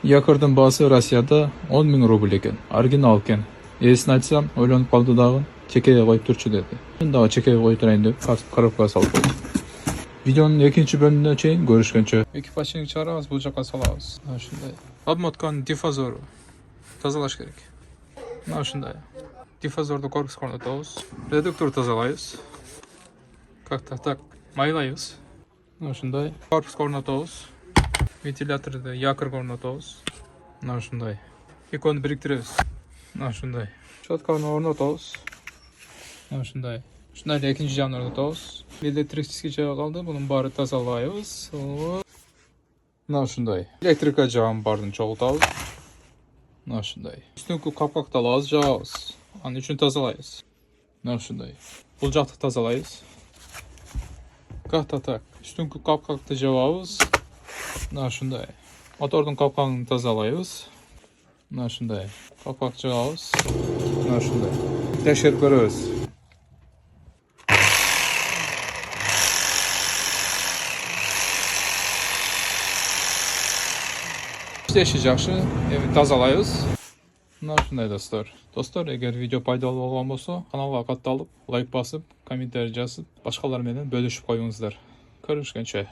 Якордун баасы Россияда 10 000 рубль экен. Оригинал экен. Эсин айтсам, ойлонуп калды дагы, чекеге коюп турчу деди. Мен дагы чекеге коюп турайын деп, коробкага салып койдум. Видеонун экинчи бөлүмүндө чейин көрүшкөнчө. Экипажчыны чыгарабыз, бул жака салабыз. Мына ушундай. Обмотканын диффузору тазалаш керек. Мына ушундай. Диффузорду корпуско орнотобуз. Редуктор тазалайбыз. Как так майлайбыз. Мына ушундай. Корпуско орнотобуз. Вентиляторду якорго орнотобуз. Мына ушундай. Экөөнү бириктиребиз. Мына ушундай. Щетканы орнотобуз. Мына ушундай. Ушундай эле экинчи жагын орнотобуз. Электрический жагы калды, мунун баары тазалайбыз. Мына ушундай. Электрика жагын баарын чогултабыз. Мына ушундай. Үстүңкү капкакты алабыз, жабабыз. Анын үчүн тазалайбыз. Мына ушундай. Бул жакты тазалайбыз. Как-то так. Үстүңкү капкакты жабабыз. Мына ушундай. Мотордун капкагын тазалайбыз. Мына ушундай. Капкак жабабыз. Мына ушундай. Текшерип көрөбүз. Иштеши жакшы. Эми тазалайбыз. Мына ушундай достор. Достор, эгер видео пайдалуу болгон болсо, каналга катталып, лайк басып, комментарий жазып, башкалар менен бөлүшүп коюңуздар. Көрүшкөнчө.